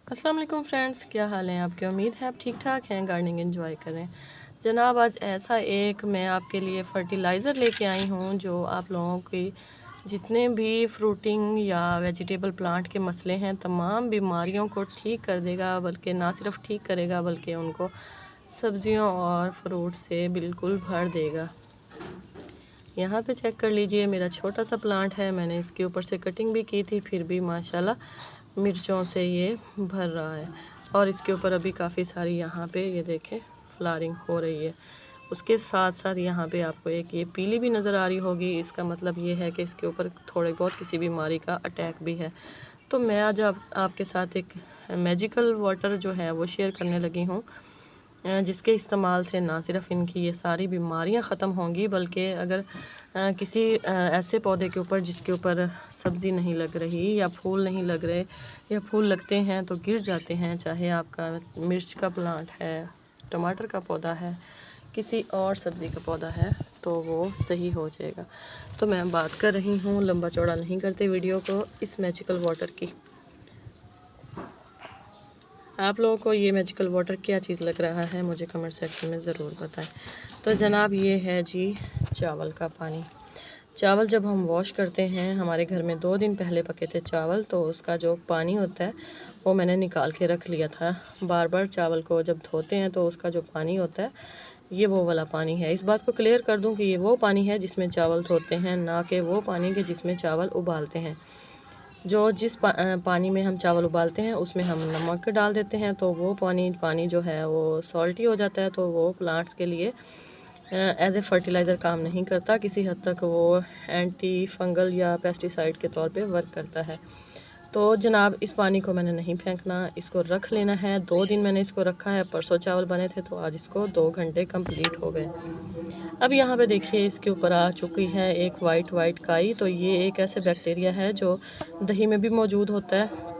अस्सलाम वालेकुम फ्रेंड्स, क्या हाल है आपके। उम्मीद है आप ठीक ठाक हैं, गार्डनिंग एंजॉय करें। जनाब, आज ऐसा एक मैं आपके लिए फ़र्टिलाइज़र लेके आई हूँ जो आप लोगों की जितने भी फ्रूटिंग या वेजिटेबल प्लांट के मसले हैं तमाम बीमारियों को ठीक कर देगा, बल्कि ना सिर्फ ठीक करेगा बल्कि उनको सब्ज़ियों और फ्रूट से बिल्कुल भर देगा। यहाँ पे चेक कर लीजिए, मेरा छोटा सा प्लांट है, मैंने इसके ऊपर से कटिंग भी की थी, फिर भी माशाल्लाह मिर्चों से ये भर रहा है। और इसके ऊपर अभी काफ़ी सारी यहाँ पे ये देखें फ्लावरिंग हो रही है। उसके साथ साथ यहाँ पे आपको एक ये पीली भी नज़र आ रही होगी, इसका मतलब ये है कि इसके ऊपर थोड़े बहुत किसी बीमारी का अटैक भी है। तो मैं आज आपके साथ एक मैजिकल वाटर जो है वो शेयर करने लगी हूँ, जिसके इस्तेमाल से ना सिर्फ इनकी ये सारी बीमारियां ख़त्म होंगी, बल्कि अगर किसी ऐसे पौधे के ऊपर जिसके ऊपर सब्ज़ी नहीं लग रही या फूल नहीं लग रहे या फूल लगते हैं तो गिर जाते हैं, चाहे आपका मिर्च का प्लांट है, टमाटर का पौधा है, किसी और सब्ज़ी का पौधा है, तो वो सही हो जाएगा। तो मैं बात कर रही हूँ, लंबा चौड़ा नहीं करते वीडियो को, इस मैजिकल वाटर की। आप लोगों को ये मैजिकल वाटर क्या चीज़ लग रहा है मुझे कमेंट सेक्शन में ज़रूर बताएं। तो जनाब, ये है जी चावल का पानी। चावल जब हम वॉश करते हैं, हमारे घर में 2 दिन पहले पके थे चावल, तो उसका जो पानी होता है वो मैंने निकाल के रख लिया था। बार बार चावल को जब धोते हैं तो उसका जो पानी होता है ये वो वाला पानी है। इस बात को क्लियर कर दूं कि ये वो पानी है जिसमें चावल धोते हैं, ना कि वो पानी के जिसमें चावल उबालते हैं। जिस पानी में हम चावल उबालते हैं उसमें हम नमक डाल देते हैं, तो वो पानी जो है वो सॉल्टी हो जाता है, तो वो प्लांट्स के लिए एज ए फर्टिलाइज़र काम नहीं करता। किसी हद तक वो एंटी फंगल या पेस्टिसाइड के तौर पे वर्क करता है। तो जनाब, इस पानी को मैंने नहीं फेंकना, इसको रख लेना है। 2 दिन मैंने इसको रखा है, परसों चावल बने थे तो आज इसको 2 घंटे कंप्लीट हो गए। अब यहाँ पे देखिए, इसके ऊपर आ चुकी है एक वाइट काई। तो ये एक ऐसे बैक्टीरिया है जो दही में भी मौजूद होता है,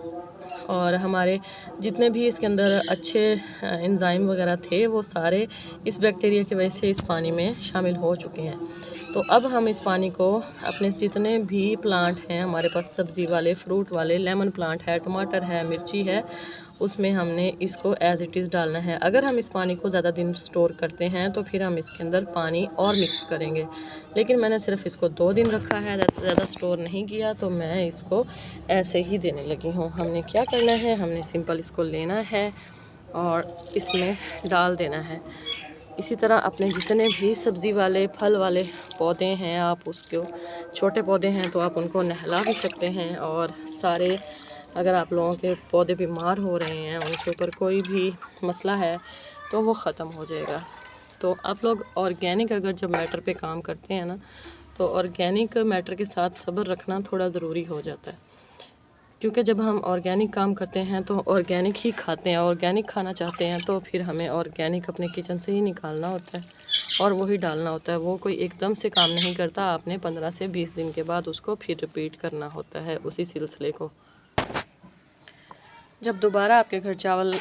और हमारे जितने भी इसके अंदर अच्छे एंजाइम वगैरह थे वो सारे इस बैक्टीरिया की वजह से इस पानी में शामिल हो चुके हैं। तो अब हम इस पानी को अपने जितने भी प्लांट हैं हमारे पास, सब्ज़ी वाले, फ्रूट वाले, लेमन प्लांट है, टमाटर है, मिर्ची है, उसमें हमने इसको एज़ इट इज़ डालना है। अगर हम इस पानी को ज़्यादा दिन स्टोर करते हैं तो फिर हम इसके अंदर पानी और मिक्स करेंगे, लेकिन मैंने सिर्फ इसको 2 दिन रखा है, ज़्यादा स्टोर नहीं किया, तो मैं इसको ऐसे ही देने लगी हूँ। हमने क्या करना है, हमने सिंपल इसको लेना है और इसमें डाल देना है। इसी तरह अपने जितने भी सब्ज़ी वाले, फल वाले पौधे हैं, आप उसको, छोटे पौधे हैं तो आप उनको नहला भी सकते हैं, और सारे अगर आप लोगों के पौधे बीमार हो रहे हैं, उनके ऊपर कोई भी मसला है तो वो ख़त्म हो जाएगा। तो आप लोग ऑर्गेनिक अगर जब मैटर पे काम करते हैं ना, तो ऑर्गेनिक मैटर के साथ सब्र रखना थोड़ा ज़रूरी हो जाता है, क्योंकि जब हम ऑर्गेनिक काम करते हैं तो ऑर्गेनिक ही खाते हैं, ऑर्गेनिक खाना चाहते हैं, तो फिर हमें ऑर्गेनिक अपने किचन से ही निकालना होता है और वही डालना होता है। वो कोई एकदम से काम नहीं करता, आपने 15 से 20 दिन के बाद उसको फिर रिपीट करना होता है उसी सिलसिले को। जब दोबारा आपके घर चावल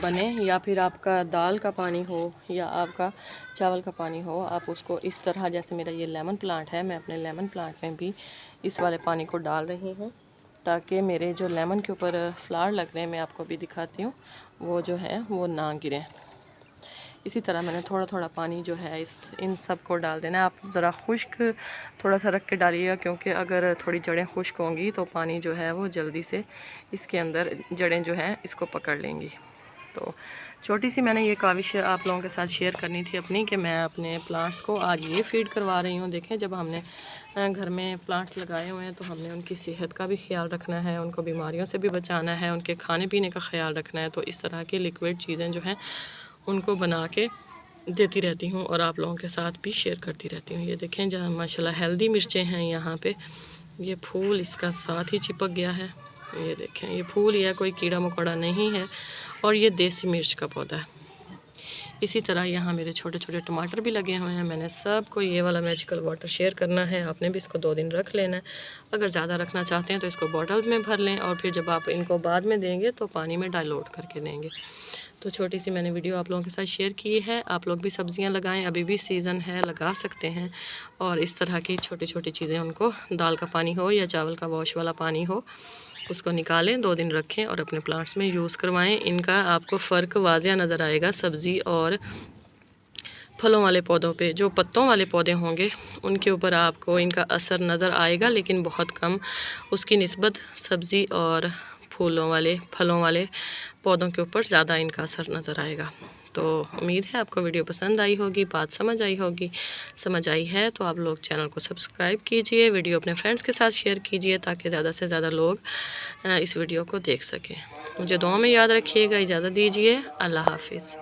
बने, या फिर आपका दाल का पानी हो या आपका चावल का पानी हो, आप उसको इस तरह, जैसे मेरा ये लेमन प्लांट है, मैं अपने लेमन प्लांट में भी इस वाले पानी को डाल रही हूँ, ताकि मेरे जो लेमन के ऊपर फ्लावर लग रहे हैं, मैं आपको भी दिखाती हूँ, वो जो है वो ना गिरें। इसी तरह मैंने थोड़ा थोड़ा पानी जो है इन सब को डाल देना है। आप ज़रा खुश्क थोड़ा सा रख के डालिएगा, क्योंकि अगर थोड़ी जड़ें खुश्क होंगी तो पानी जो है वो जल्दी से इसके अंदर जड़ें जो हैं इसको पकड़ लेंगी। तो छोटी सी मैंने ये काविश आप लोगों के साथ शेयर करनी थी अपनी, कि मैं अपने प्लांट्स को आज ये फीड करवा रही हूँ। देखें, जब हमने घर में प्लांट्स लगाए हुए हैं तो हमने उनकी सेहत का भी ख्याल रखना है, उनको बीमारियों से भी बचाना है, उनके खाने पीने का ख्याल रखना है। तो इस तरह की लिक्विड चीज़ें जो हैं उनको बना के देती रहती हूँ और आप लोगों के साथ भी शेयर करती रहती हूँ। ये देखें, जहाँ माशाल्लाह हेल्दी मिर्चें हैं, यहाँ पे ये फूल इसका साथ ही चिपक गया है। ये देखें, ये फूल या कोई कीड़ा मकोड़ा नहीं है, और ये देसी मिर्च का पौधा है। इसी तरह यहाँ मेरे छोटे छोटे टमाटर भी लगे हुए हैं। मैंने सबको ये वाला मैजिकल वाटर शेयर करना है। आपने भी इसको 2 दिन रख लेना है। अगर ज़्यादा रखना चाहते हैं तो इसको बॉटल्स में भर लें, और फिर जब आप इनको बाद में देंगे तो पानी में डाइल्यूट करके देंगे। तो छोटी सी मैंने वीडियो आप लोगों के साथ शेयर की है। आप लोग भी सब्जियां लगाएं, अभी भी सीज़न है, लगा सकते हैं। और इस तरह की छोटी छोटी चीज़ें, उनको दाल का पानी हो या चावल का वॉश वाला पानी हो, उसको निकालें, 2 दिन रखें और अपने प्लांट्स में यूज़ करवाएं। इनका आपको फ़र्क वाज़िया नज़र आएगा सब्ज़ी और फलों वाले पौधों पे। जो पत्तों वाले पौधे होंगे उनके ऊपर आपको इनका असर नज़र आएगा, लेकिन बहुत कम। उसकी निस्बत सब्ज़ी और फूलों वाले फलों वाले पौधों के ऊपर ज़्यादा इनका असर नज़र आएगा। तो उम्मीद है आपको वीडियो पसंद आई होगी, बात समझ आई होगी। समझ आई है तो आप लोग चैनल को सब्सक्राइब कीजिए, वीडियो अपने फ्रेंड्स के साथ शेयर कीजिए ताकि ज़्यादा से ज़्यादा लोग इस वीडियो को देख सकें। मुझे दुआ में याद रखिएगा। इजाज़त दीजिए। अल्लाह हाफिज़।